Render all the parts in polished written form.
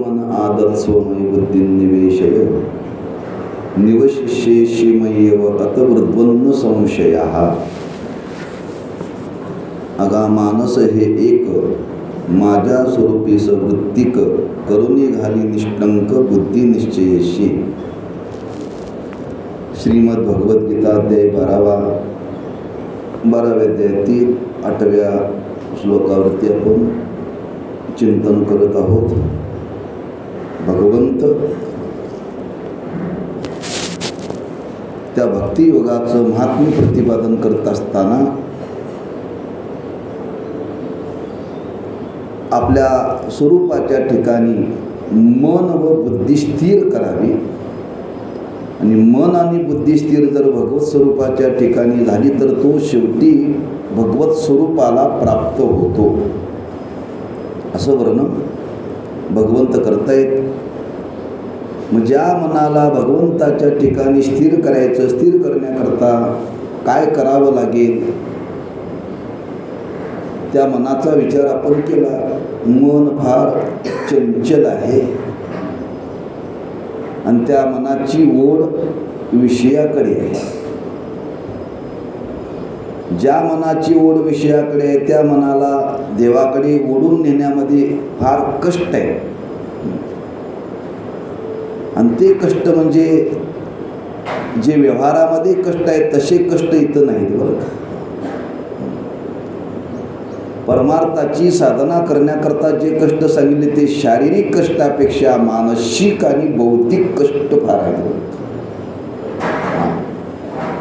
मन आदत स्वमय बुद्धिनिवेशय निवशिष्येषिमयेव अतवृद्वन्न संशयः. अगा मानस हे एक माझ्या स्वरूपी सवृत्तिक करुणी घाली निष्कंक बुद्धी निश्चयेशी. श्रीमद भगवद्गीता अध्याय 12व्या अध्यायातील 8व्या श्लोकावरती आपण चिंतन करत आहोत. भगवंत त्या भक्तियोगाचं महात्म्य प्रतिपादन करत असताना आपल्या स्वरूपाच्या ठिकाणी मन व बुद्धी स्थिर करावी. आणि मन आणि बुद्धी स्थिर जर भगवत स्वरूपाच्या ठिकाणी झाली तर तो शेवटी भगवत स्वरूपाला प्राप्त होतो, असं वर्णन भगवंत करतायत. मग ज्या मनाला भगवंताच्या ठिकाणी स्थिर करायचं, स्थिर करण्याकरता काय करावं लागेल त्या मनाचा विचार आपण केला. मन फार चंचल आहे आणि त्या मनाची ओढ विषयाकडे आहे. ज्या मनाची ओढ विषयाकडे आहे त्या मनाला देवाकडे ओढून नेण्यामध्ये फार कष्ट आहे. आणि ते कष्ट म्हणजे जे व्यवहारामध्ये कष्ट आहेत तसे कष्ट इथं नाहीत बरं का. परमार्थाची साधना करण्याकरता जे कष्ट सांगितले ते शारीरिक कष्टापेक्षा मानसिक आणि बौद्धिक कष्ट फार आहेत.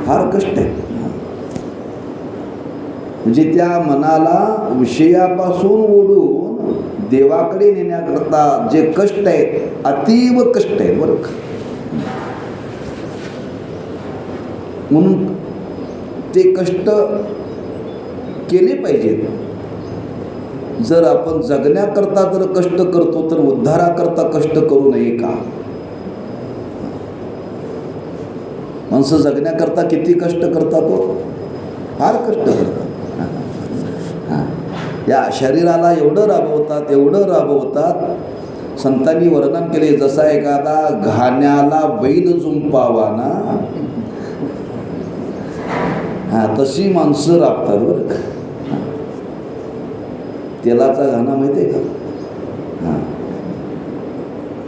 फार कष्ट आहे. म्हणजे त्या मनाला विषयापासून ओढून देवाकडे नेण्याकरता जे कष्ट आहेत अतीव कष्ट आहेत बरं का. म्हणून ते कष्ट केले पाहिजेत. जर आपण जगण्याकरता जर कष्ट करतो तर उद्धाराकरता कष्ट करू नये का. माणसं जगण्याकरता किती कष्ट करतात हो, फार कष्ट करतात. या शरीराला एवढं राबवतात. संतांनी वर्णन केले जसा एखादा घाण्याला बैल जुंपावा ना, तशी माणसं राबतात बरं का. तेलाचा घाणा माहिती आहे का.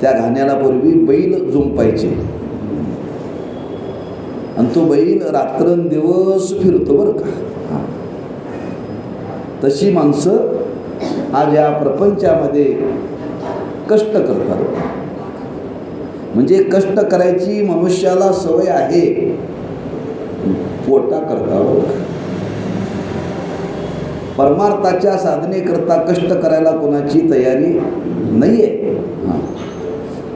त्या घाण्याला पूर्वी बैल जुंपायचे आणि तो बैल रात्रंदिवस फिरतो बरं का. तशी माणसं आज या प्रपंचामध्ये कष्ट करतात. म्हणजे कष्ट करायची मनुष्याला सवय आहे, पोटा करता. परमार्थाच्या साधनेकरता कष्ट करायला कोणाची तयारी नाही आहे.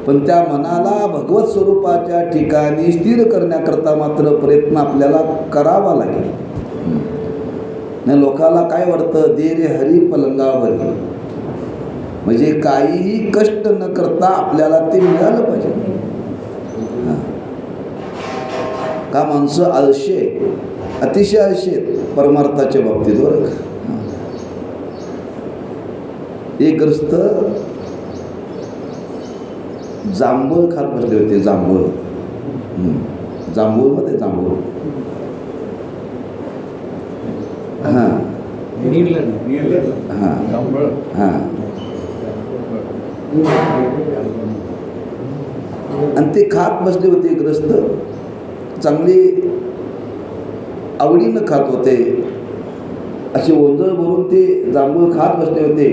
पण त्या मनाला भगवत स्वरूपाच्या ठिकाणी स्थिर करण्याकरता मात्र प्रयत्न आपल्याला करावा लागेल. नाही लोकाला काय वाटतं, दे रे हरी पलंगावरी, म्हणजे काहीही कष्ट न करता आपल्याला ते मिळालं पाहिजे का. माणसं आळशी, अतिशय आळशी आहेत परमार्थाच्या बाबतीत बरं का. एक ग्रस्त जांभूळ खात बसले होते. जांभूळ मध्ये जांभूळ आणि ते खात बसले होते. ग्रस्त चांगली आवडीनं खात होते. असे ओंजळ भरून ते जांभूळ खात बसले होते.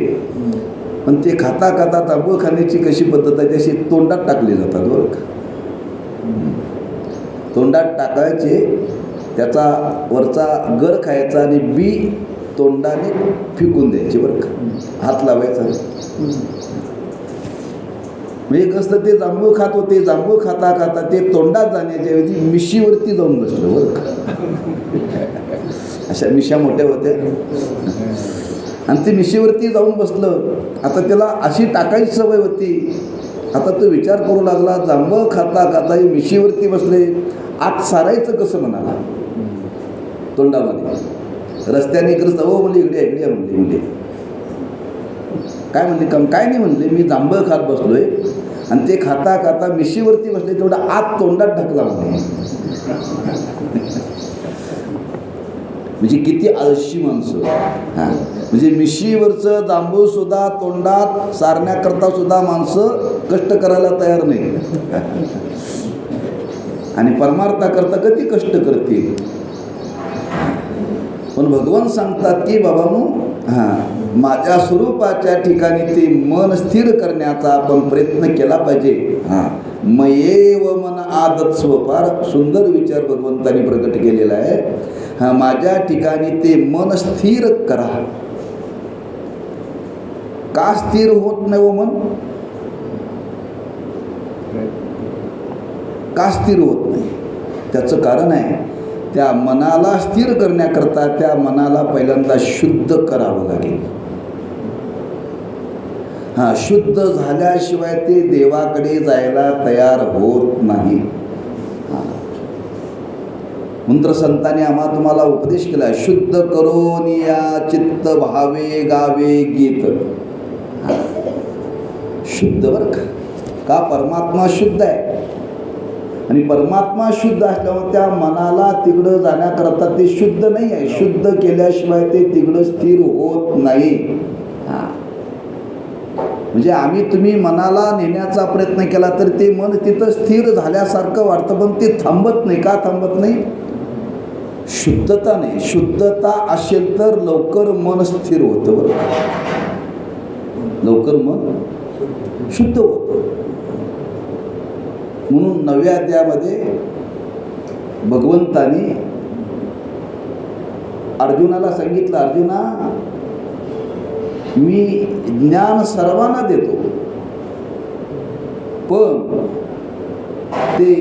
पण ते खाता जांभूळ खाण्याची कशी पद्धत आहे तशी तोंडात टाकले जातात बरं का. तोंडात टाकायचे, त्याचा वरचा गर खायचा आणि बी तोंडाने फेकून द्यायचे बरं का. हात लावायचा. म्हणजे कसं ते जांभूळ खात होते. जांभूळ खाता ते तोंडात जाण्याच्या ऐवजी मिशीवरती जाऊन बसलं बरं का. अशा मिशा मोठ्या होत्या आणि ते मिशीवरती जाऊन बसलं. आता त्याला अशी टाकायची सवय होती. आता तो विचार करू लागला, जांभूळ खाता मिशीवरती बसले, आत सारायचं कसं म्हणाला तोंडामध्ये. रस्त्याने इकडे हो म्हणजे इकडे म्हणले काय म्हणले कम काय नाही म्हणले, मी जांभळ खात बसलोय आणि ते खाता खाता मिशीवरती बसले, तेवढं आत तोंडात ढकला म्हणे. म्हणजे किती आळशी माणसं. हां, म्हणजे मिशीवरचं जांभूळ सुद्धा तोंडात सारण्याकरता सुद्धा माणसं कष्ट करायला तयार नाही. आणि परमार्थाकरता कधी कष्ट करतील. पण भगवान सांगतात की बाबांनो, माझ्या स्वरूपाच्या ठिकाणी ते मन स्थिर करण्याचा आपण प्रयत्न केला पाहिजे. मयेव मन आदत्स्व, फार सुंदर विचार भगवंतांनी प्रकट केलेला आहे. माझ्या ठिकाणी ते मन स्थिर करा. का स्थिर होत नाही व मन? का स्थिर होत नाही? त्याचं कारण आहे, त्या मनाला स्थिर करण्याकरता त्या मनाला पहिल्यांदा शुद्ध करावं लागेल. शुद्ध झाल्याशिवाय ते देवाकडे जायला तयार होत नाही. मंत्र संतांनी तुम्हाला उपदेश केला, शुद्ध करून या चित्त भावे गावे गीत. शुद्ध बरं का परमात्मा शुद्ध आहे. आणि परमात्मा शुद्ध असल्यामुळे त्या मनाला तिकडं जाण्याकरता ते शुद्ध नाही आहे. शुद्ध केल्याशिवाय ते तिकडं स्थिर होत नाही. म्हणजे आम्ही तुम्ही मनाला नेण्याचा प्रयत्न केला तर ते मन तिथं स्थिर झाल्यासारखं वाटतं, पण ते थांबत नाही. का थांबत नाही? शुद्धता नाही. शुद्धता असेल तर लवकर मन स्थिर होतं. बरं, लवकर मन शुद्ध होतं. म्हणून 9व्या अध्यायामध्ये भगवंतानी अर्जुनाला सांगितलं, अर्जुना मी ज्ञान सर्वांना देतो, पण ते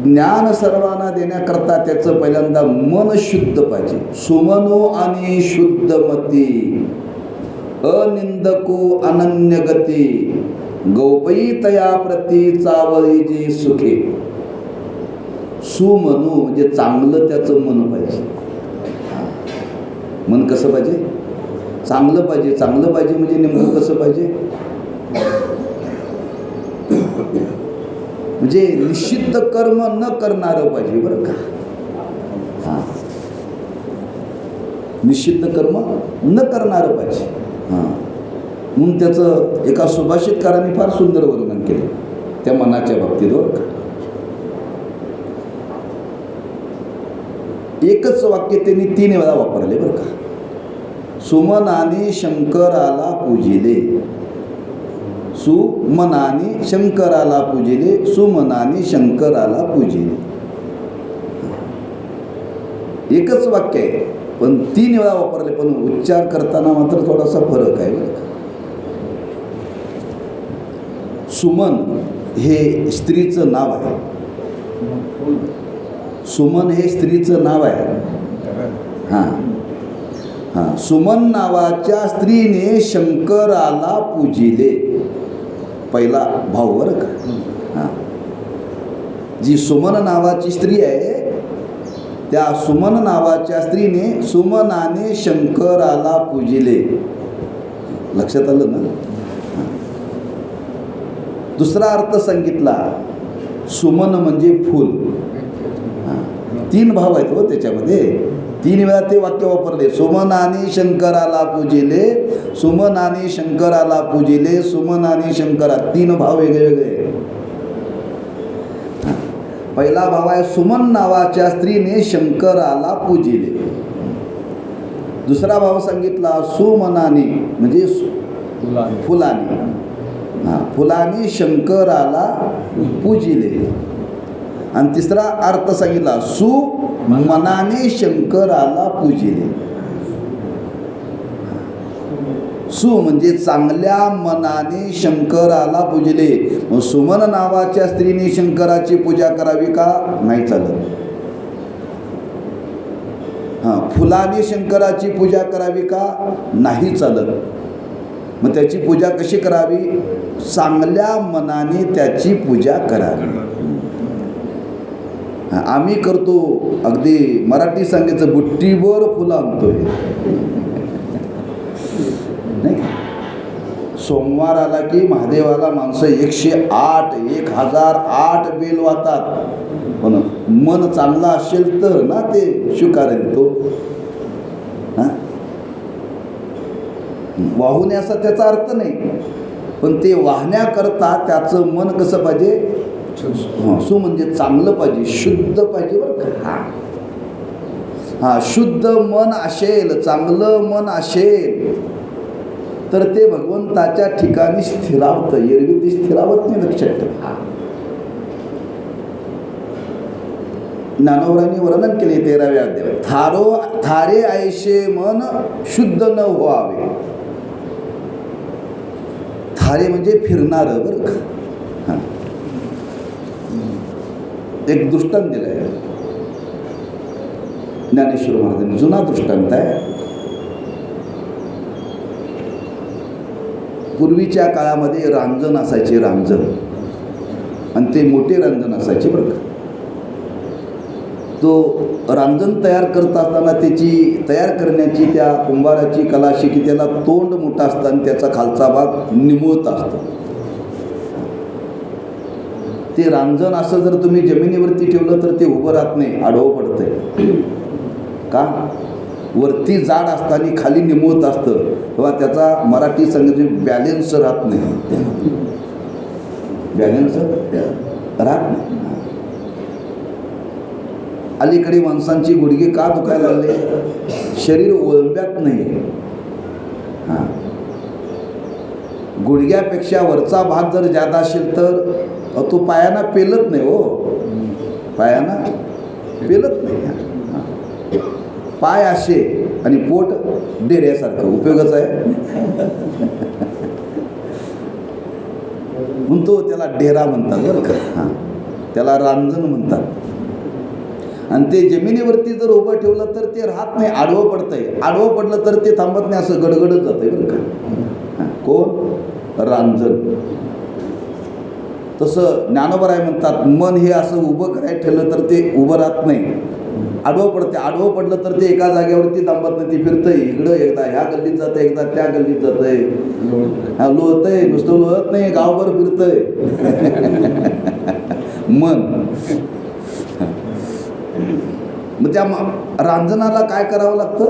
ज्ञान सर्वांना देण्याकरता त्याचं पहिल्यांदा मन शुद्ध पाहिजे. सुमनो आणि शुद्धमती, अनिंदको अनन्यगती, गौपैतया प्रती चावळी जे सुखे. सुमनो म्हणजे चांगलं त्याचं मन पाहिजे. मन कसं पाहिजे? चांगलं पाहिजे. चांगलं पाहिजे म्हणजे नेमकं कसं पाहिजे? म्हणजे निषिद्ध कर्म न करणारं पाहिजे. बरं का? निषिद्ध कर्म न करणारं पाहिजे. म्हणून त्याचं एका सुभाषितकारांनी फार सुंदर वर्णन केलं त्या मनाच्या बाबतीत. बरं का? एकच वाक्य त्यांनी 3 वेळा वापरले. बरं का? सुमनाने शंकराला पूजिले. सुमनाने शंकराला पूजिले. सुमनाने शंकराला पूजिले. एकच वाक्य आहे, पण 3 वेळा वापरले. पण उच्चार करताना मात्र थोडासा फरक आहे. बरं का? सुमन हे स्त्रीचं नाव आहे. सुमन हे स्त्रीचं नाव आहे. सुमन नावाच्या स्त्रीने शंकराला पूजिले. पहिला भाव. बरं का? जी सुमन नावाची स्त्री आहे, त्या सुमन नावाच्या स्त्रीने सुमनाने शंकराला पूजिले. लक्षात आलं ना? दुसरा अर्थ सांगितला, सुमन म्हणजे फूल. 3 भाव आहेत हो त्याच्यामध्ये. 3 वेळा ते वाक्य वापरले. सुमनाने शंकराला पूजिले, सुमनाने शंकराला पूजिले, सुमनाने शंकरा. 3 भाव वेगळे वेगळे. पहिला भाव आहे सुमन नावाच्या स्त्रीने शंकराला पूजिले. दुसरा भाव सांगितला सुमनाने म्हणजे फुलाने. फुलाने शंकराला पूजिले. आणि तिसरा अर्थ सांगितला सुमनाने शंकराला पूजिले. सु म्हणजे चांगल्या मनाने शंकराला पूजिले. मग सुमन नावाच्या स्त्रीने शंकराची पूजा करावी का? नाही चालत. फुलाने शंकराची पूजा करावी का? नाही चालत. मग त्याची पूजा कशी करावी? चांगल्या मनाने त्याची पूजा करावी. आम्ही करतो अगदी मराठी सांगायचं, बुट्टीवर फुलं आणतोय, नाही का? सोमवार आला की महादेवाला माणसं 108 1008 बेल वाहतात. पण मन चांगलं असेल तर ना ते स्वीकारेल तो. वाहून असा त्याचा अर्थ नाही, पण ते वाहण्याकरता त्याचं मन कसं पाहिजे, सु म्हणजे चांगलं पाहिजे, शुद्ध पाहिजे बरं का. हा शुद्ध मन असेल, चांगलं मन असेल तर ते भगवंताच्या ठिकाणी स्थिरावतं. एरवी ते स्थिरावत नाही, लक्षात ठेवा. ज्ञानोबरांनी वर्णन केले 13व्या अध्यायात, थारे ऐशे मन शुद्ध न व्हावे. थारे म्हणजे फिरणारं बरं का. एक दृष्टांत दिलंय ज्ञानेश्वर महाराजांनी, जुना दृष्टांत आहे. पूर्वीच्या काळामध्ये रांजण असायचे, रांजण, आणि ते मोठे रांजण असायचे बरं का. तो रांजण तयार करत असताना त्याची तयार करण्याची त्या कुंभाराची कला अशी की त्याला तोंड मोठं असतं आणि त्याचा खालचा भाग निमुळत असतो. ते रांजण असं जर तुम्ही जमिनीवरती ठेवलं तर ते उभं राहत नाही, आडवं पडतंय. का? वरती जाड असताना खाली निमुळत असतं, तेव्हा त्याचा मराठी संगीत बॅलेन्स राहत नाही, बॅलेन्स राहत नाही. अलीकडे माणसांची गुडघे का दुखायला लागले, शरीर ओळंब्यात नाही. हां, गुडघ्यापेक्षा वरचा भाग जर जादा असेल तर तो पायाना पेलत नाही. हो, पायाना पेलत नाही. पाय असे आणि पोट डेऱ्यासारखं, उपयोगाचं आहे म्हणतो. त्याला डेरा म्हणतात बरं का. हां, त्याला रांजण म्हणतात. आणि ते जमिनीवरती जर उभं ठेवलं तर ते राहत नाही, आडवं पडतंय. आडवं पडलं तर ते थांबत नाही, असं गडगडत जातंय बरं का. कोण? रांजण. तसं ज्ञानोबराय म्हणतात, मन हे असं उभं करायला ठेवलं तर ते उभं राहत नाही, आडवं पडते. आडवं पडलं तर ते एका जागेवरती थांबत नाही, ते फिरतंय इकडं, एकदा ह्या गल्लीत जातंय, एकदा त्या गल्लीत जातंय. हा, लोळतंय, नुसतं लोळत नाही, गावभर फिरतंय मन. मग त्या रांजणाला काय करावं लागतं,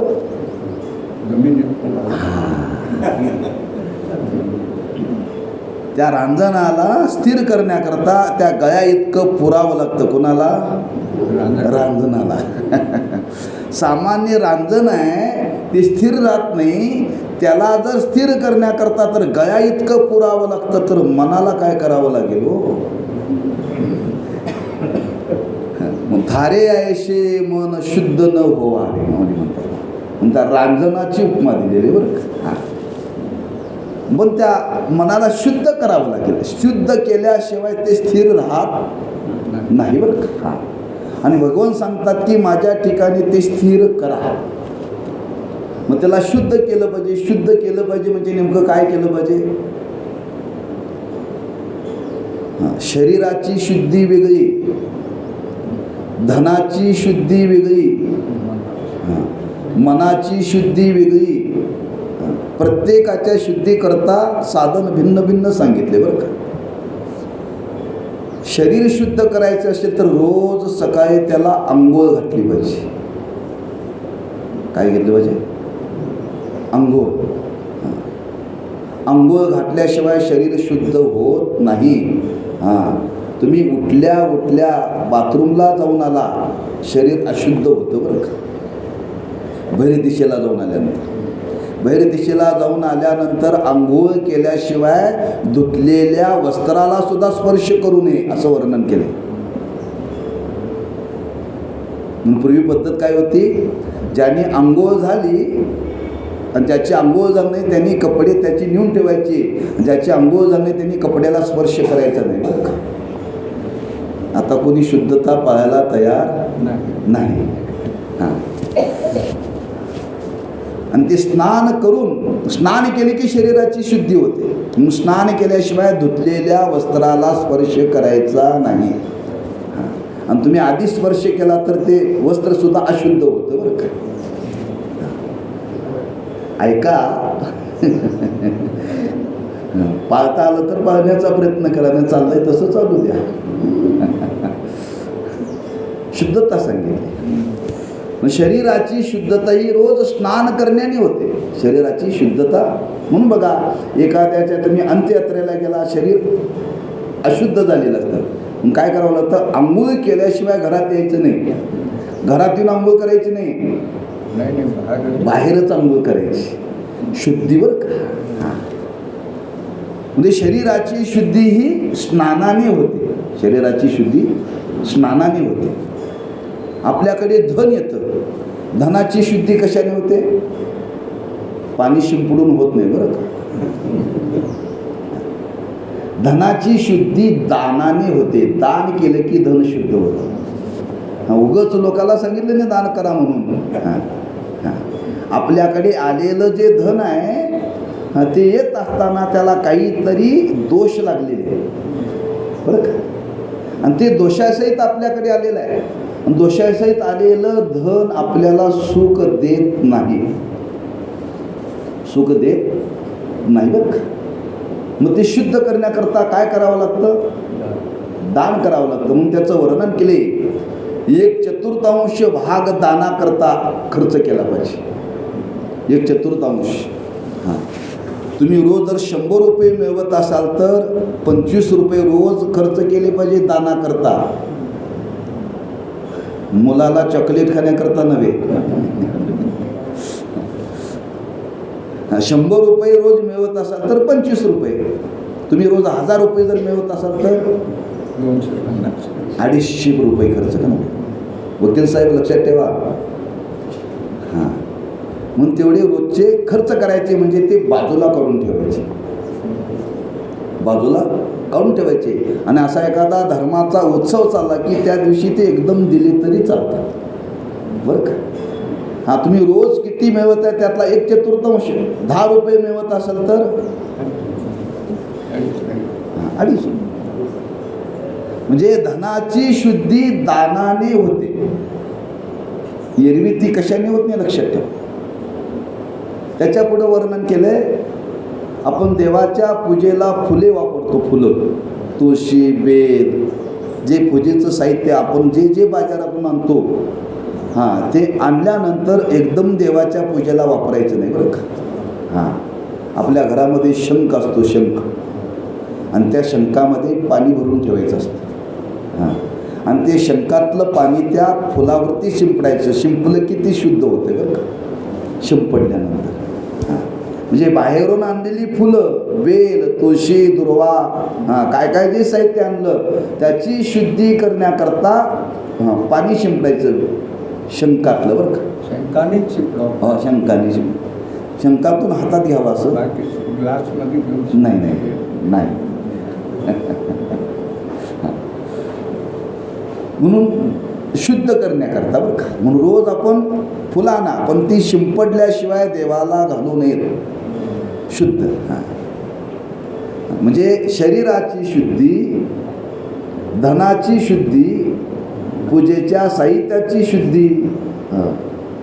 त्या रांजणाला स्थिर करण्याकरता त्या गळ्या इतकं पुरावं लागतं. कोणाला? रांजणाला. सामान्य रांजण आहे ते स्थिर राहत नाही, त्याला जर स्थिर करण्याकरता तर गळ्या इतकं पुरावं लागतं, तर मनाला काय करावं लागेल. हो, थारे ऐशे मन शुद्ध न व्हावे म्हणतात. त्या रांजणाची उपमा दिलेली बरं का. पण त्या मनाला शुद्ध करावं लागेल, शुद्ध केल्याशिवाय ते स्थिर राहत नाही बरं का. आणि भगवान सांगतात की माझ्या ठिकाणी ते स्थिर करा. मग त्याला शुद्ध केलं पाहिजे. शुद्ध केलं पाहिजे म्हणजे नेमकं काय केलं पाहिजे. शरीराची शुद्धी वेगळी, धनाची शुद्धी वेगळी, मनाची शुद्धी वेगळी. प्रत्येकाच्या शुद्धीकरता साधन भिन्न भिन्न सांगितले बरं का. शरीर शुद्ध करायचं असेल तर रोज सकाळी त्याला अंघोळ घातली पाहिजे. काय घेतलं पाहिजे? अंघोळ. अंघोळ घातल्याशिवाय शरीर शुद्ध होत नाही. हां, तुम्ही उठल्या उठल्या बाथरूमला जाऊन आला, शरीर अशुद्ध होतं बरं का. बहिर दिशेला जाऊन आल्यानंतर, बहिर दिशेला जाऊन आल्यानंतर आंघोळ केल्याशिवाय धुतलेल्या वस्त्राला सुद्धा स्पर्श करू नये असं वर्णन केले. पूर्वी पद्धत काय होती, ज्याने आंघोळ झाली आणि ज्याची आंघोळ झाली नाही त्यांनी कपडे त्याची नेऊन ठेवायची, ज्याची आंघोळ झाली नाही त्यांनी कपड्याला स्पर्श करायचा नाही बरं का. आता कोणी शुद्धता पाळायला तयार नाही. हां, आणि ते स्नान करून, स्नान केले की शरीराची शुद्धी होते. स्नान केल्याशिवाय धुतलेल्या वस्त्राला स्पर्श करायचा नाही. आणि तुम्ही आधी स्पर्श केला तर ते वस्त्रसुद्धा अशुद्ध होतं बरं का. ऐका, पाळता आलं तर पाळण्याचा प्रयत्न करा, नाही चाललंय तसं चालू द्या. शुद्धता सांगितली. शरीराची शुद्धता ही रोज स्नान करण्याने होते. शरीराची शुद्धता म्हणून बघा, एखाद्याच्या तुम्ही अंत्ययात्रेला गेला, शरीर अशुद्ध झालेलं असतं, मग काय करावं लागतं? आंघोळ केल्याशिवाय घरात यायचं नाही. घरातून आंघोळ करायची नाही, बाहेरच आंघोळ करायची, शुद्धीवर का. म्हणजे शरीराची शुद्धी ही स्नानाने होते. शरीराची शुद्धी स्नानाने होते. आपल्याकडे धन येतं, धनाची शुद्धी कशाने होते? पाणी शिंपडून होत नाही बरं का. धनाची शुद्धी दानाने होते. दान केलं की धन शुद्ध होतं. उगाच लोकाला सांगितलं नाही दान करा म्हणून. आपल्याकडे आलेलं जे धन आहे ते येत असताना त्याला काहीतरी दोष लागलेले बरं का, आणि ते दोषासहित आपल्याकडे आलेलं आहे. दोषासहित आलेलं धन आपल्याला सुख देत नाही, सुख देत नाही बरं का. मग ते शुद्ध करण्याकरता काय करावं लागतं? दान करावं लागतं. म्हणून त्याचं वर्णन केले, 1/4 भाग दानाकरता खर्च केला पाहिजे. 1/4. हां, तुम्ही रोज जर 100 रुपये मिळवत असाल तर 25 रुपये रोज खर्च केले पाहिजे दानाकरता. मुलाला चॉकलेट खाण्याकरता नव्हे. 100 रुपये रोज मिळवत असाल तर 25 रुपये. तुम्ही रोज 1000 रुपये जर मिळवत असाल तर 250 रुपये खर्च करा. वकील साहेब लक्षात ठेवा. हां, म्हणून तेवढे रोजचे खर्च करायचे, म्हणजे ते बाजूला काढून ठेवायचे, बाजूला काढून ठेवायचे. आणि असा एखादा धर्माचा उत्सव चालला की त्या दिवशी ते एकदम दिले तरी चालतात बरं का. हां, तुम्ही रोज किती मिळवत आहे त्यातला 1/4 10 रुपये मिळवत असाल तर 2.5. म्हणजे धनाची शुद्धी दानाने होते. एरवी ती कशाने होत नाही लक्षात ठेवा. त्याच्या पुढे वर्णन केलंय, आपण देवाच्या पूजेला फुले वापरतो. फुलं, तुळशी, बेल, जे पूजेचं साहित्य आपण जे जे बाजारातून आणतो, हां, ते आणल्यानंतर एकदम देवाच्या पूजेला वापरायचं नाही बरं का. हां, आपल्या घरामध्ये शंख असतो, शंख, आणि त्या शंखामध्ये पाणी भरून ठेवायचं असतं. हां, आणि ते शंखातलं पाणी त्या फुलावरती शिंपडायचं. शिंपलं की ती शुद्ध होते बरं का, शिंपडल्यानंतर. हां, म्हणजे बाहेरून आणलेली फुलं, बेल, तुळशी, दुर्वा, हां, काय काय जे साहित्य आणलं त्याची शुद्धी करण्याकरता पाणी शिंपडायचं शंखातलं बरं का. शंखानेच शिंपडावं. हो, शंखाने शंखातून हातात घ्यावं असं ग्लासमध्ये नाही, नाही, नाही. म्हणून शुद्ध करण्याकरता बरं का. म्हणून रोज आपण फुलांना, पण ती शिंपडल्याशिवाय देवाला घालू नयेत. शुद्ध. हां, म्हणजे शरीराची शुद्धी, धनाची शुद्धी, पूजेच्या साहित्याची शुद्धी,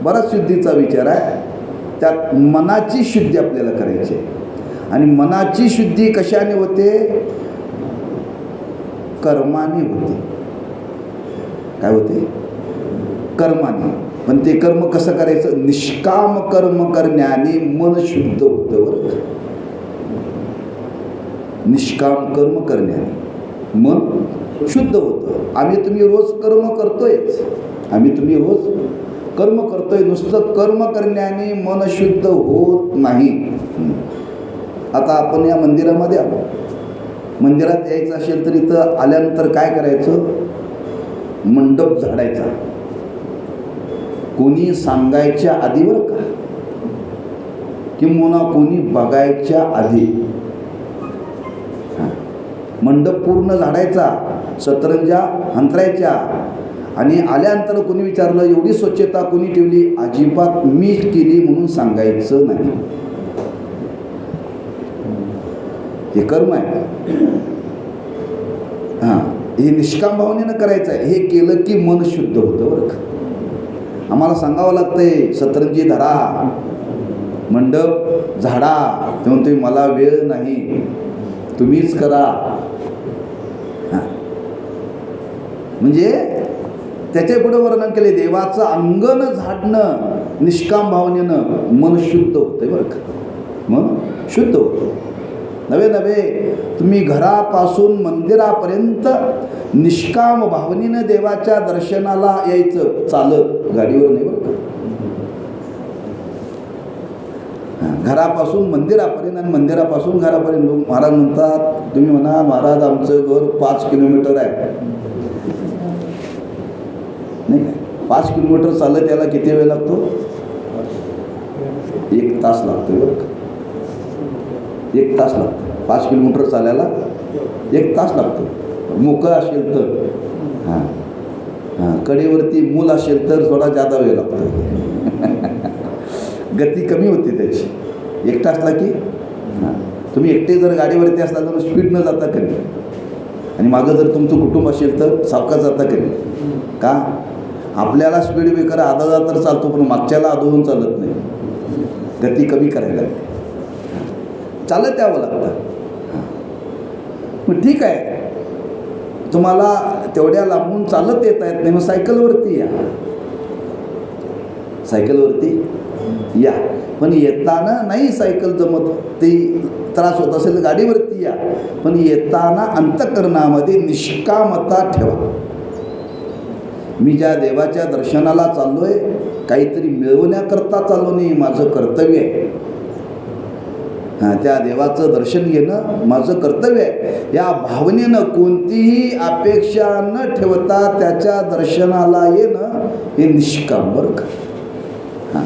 बराच शुद्धीचा विचार आहे. त्यात मनाची शुद्धी आपल्याला करायची आहे. आणि मनाची शुद्धी कशाने होते? कर्माने होते. काय होते? कर्माने. पण ते कर्म कसं करायचं? निष्काम कर्म करण्याने मन शुद्ध होतं बरं का. निष्काम कर्म करण्याने मन शुद्ध होतं. आम्ही तुम्ही रोज कर्म करतोयच, आम्ही तुम्ही रोज कर्म करतोय. नुसतं कर्म करण्याने मन शुद्ध होत नाही. आता आपण या मंदिरामध्ये आलो, मंदिरात यायचं असेल तर इथं आल्यानंतर काय करायचं? मंडप झाडायचा. कोणी सांगायच्या आधी बरं का, किंवा कोणी बघायच्या आधी मंडप पूर्ण झाडायचा, सतरंजा अंतरायच्या. आणि आल्यानंतर कोणी विचारलं एवढी स्वच्छता कोणी ठेवली? अजिबात मी केली म्हणून सांगायचं नाही. हे कर्म आहे. हां, हे निष्काम भावनेनं करायचं आहे. हे केलं की मन शुद्ध होतं बरं का. आम्हाला सांगावं लागतंय सतरंजी धरा, मंडप झाडा. ते म्हणतोय मला वेळ नाही, तुम्हीच करा. हां, म्हणजे त्याच्या पुढे वर्णन केले, देवाचं अंगण झाडणं निष्काम भावनेनं मन शुद्ध होतं बरं का, मन शुद्ध होतं. नवे नवे तुम्ही घरापासून मंदिरापर्यंत निष्काम भावनेनं देवाच्या दर्शनाला यायचं, चालत, गाडीवर नाही बरं का. घरापासून मंदिरापर्यंत आणि मंदिरापासून घरापर्यंत. महाराज म्हणतात, तुम्ही म्हणा महाराज आमचं घर 5 किलोमीटर आहे, नाही काय, 5 किलोमीटर चालत याला किती वेळ लागतो? 1 तास लागतो बरं का. 1 तास लागतो 5 किलोमीटर चालायला, 1 तास लागतो. मोकळं असेल तर. हां हां, कडेवरती मूल असेल तर थोडा जादा वेळ लागतो. गती कमी होती त्याची. 1 तासला की. हां, तुम्ही एकटे जर गाडीवरती असला तर स्पीड न जाता कमी, आणि मागं जर तुमचं कुटुंब असेल तर सावकाश जाता कमी. का? आपल्याला स्पीड ब्रेकर आधा तर चालतो, पण मागच्याला आदळून चालत नाही, गती कमी करायला लागते, चालत यावं लागतं. मग ठीक आहे, तुम्हाला तेवढ्या लांबून चालत येता येत नाही, मग सायकलवरती या, सायकलवरती या. पण येताना नाही सायकल जमत, ते त्रास होत असेल गाडीवरती या, पण येताना अंतःकरणामध्ये निष्कामता ठेवा. मी ज्या देवाच्या दर्शनाला चाललोय, काहीतरी मिळवण्याकरता चाललो नाही, माझं कर्तव्य आहे. हां, त्या देवाचं दर्शन घेणं माझं कर्तव्य आहे. या भावनेनं कोणतीही अपेक्षा न ठेवता त्याच्या दर्शनाला येणं हे निष्काम बरं का. हां,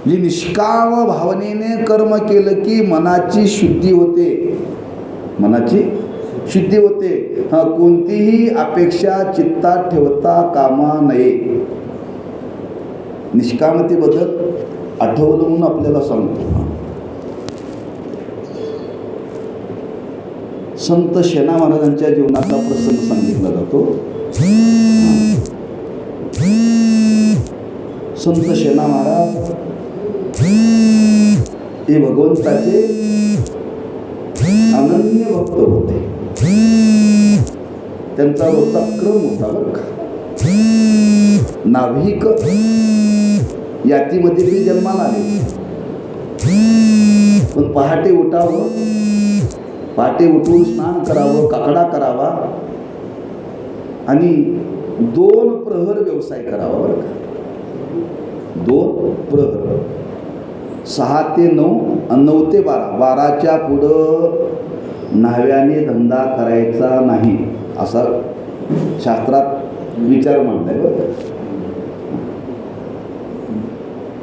जी निष्काम भावनेने कर्म केलं की मनाची शुद्धी होते, मनाची शुद्धी होते. हां, कोणतीही अपेक्षा चित्तात ठेवता कामा नये. निष्कामतेबद्दल आठवलं म्हणून आपल्याला सांगतो. संत शेना महाराजांच्या जीवनाचा प्रसंग सांगितला जातो. संत शेना महाराज हे भगवंताचे अनन्य भक्त होते. त्यांचा रोजचा क्रम होता बरं का. नाभिक यातीमध्ये ते जन्माला आले, पण पहाटे उठावं, पहाटे उठून स्नान करावं, काकडा करावा आणि 2 प्रहर व्यवसाय करावा बरं का. 2 प्रहर, 6 ते 9 आणि 9 ते 12, 12च्या पुढं न्हाव्याने धंदा करायचा नाही, असा शास्त्रात विचार मांडलाय बरं.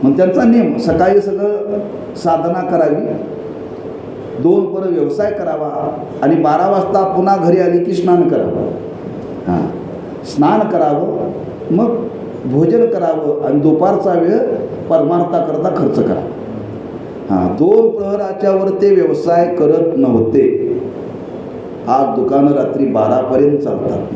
मग त्यांचा नियम, सकाळी सगळं साधना करावी, 2 प्रहर व्यवसाय करावा आणि 12 वाजता पुन्हा घरी आली की स्नान करावं. हां, स्नान करावं, मग भोजन करावं आणि दुपारचा वेळ परमार्थाकरता खर्च करावा. हां, 2 प्रहराच्या वर ते व्यवसाय करत नव्हते. आज दुकानं रात्री 12पर्यंत चालतात.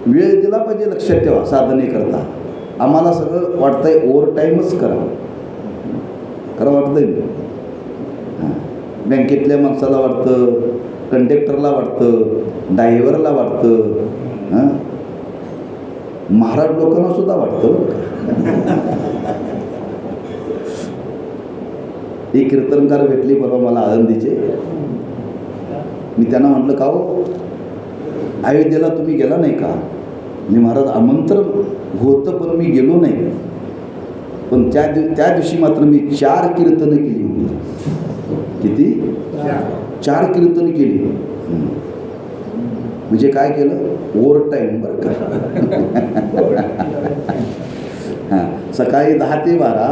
वेळ दिला पाहिजे, लक्षात ठेवा. साधनेकरता आम्हाला सगळं वाटतंय ओव्हर टाईमच करावं, खरं वाटतंय. हां, बँकेतल्या माणसाला वाटतं, कंडक्टरला वाटतं, ड्रायव्हरला वाटतं, हां, महाराज लोकांना सुद्धा वाटतं. एक कीर्तनकार भेटली परवा मला आळंदीचे. मी त्यांना म्हटलं, का हो अयोध्येला तुम्ही गेला नाही का? मी महाराज आमंत्रण होतं पण मी गेलो नाही, पण त्या दिवशी मात्र मी 4 कीर्तनं केली. किती? 4 कीर्तनं केली. म्हणजे काय केलं? ओव्हर टाईम बरं का. हां, सकाळी 10 ते 12,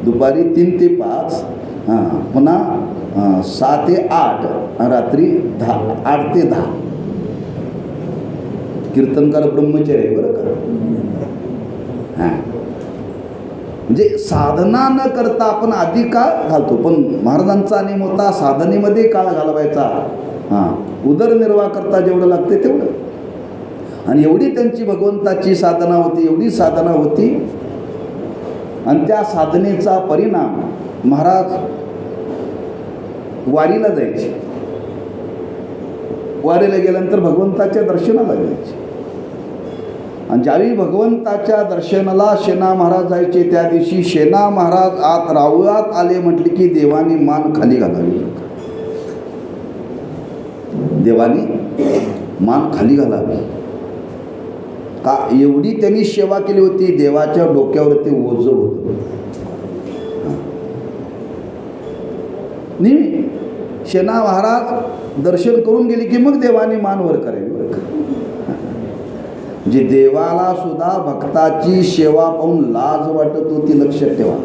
दुपारी 3 ते 5, हां, पुन्हा 6 ते 8, रात्री 8 ते 10. कीर्तनकार ब्रह्मचर्य आहे बरं का. हां, म्हणजे साधना न करता आपण आधी काळ घालतो, पण महाराजांचा नियम होता साधनेमध्ये काळ घालवायचा. हां, उदरनिर्वाह करता जेवढं लागते तेवढं. आणि एवढी त्यांची भगवंताची साधना होती, एवढी साधना होती, आणि त्या साधनेचा परिणाम महाराज वारीला जायचे. वारीला गेल्यानंतर भगवंताच्या दर्शनाला जायचे. आणि ज्यावेळी भगवंताच्या दर्शनाला शेना महाराज जायचे, त्या दिवशी शेना महाराज आत रावळात आले म्हटले की देवानी मान खाली घालावी. देवानी मान खाली घालावी का? एवढी त्यांनी सेवा केली होती. देवाच्या डोक्यावर ते ओझं होतं. नेहमी शेना महाराज दर्शन करून गेले की मग देवाने मान वर करावी. म्हणजे देवाला सुद्धा भक्ताची सेवा पाहून लाज वाटत होती, लक्षात ठेवा.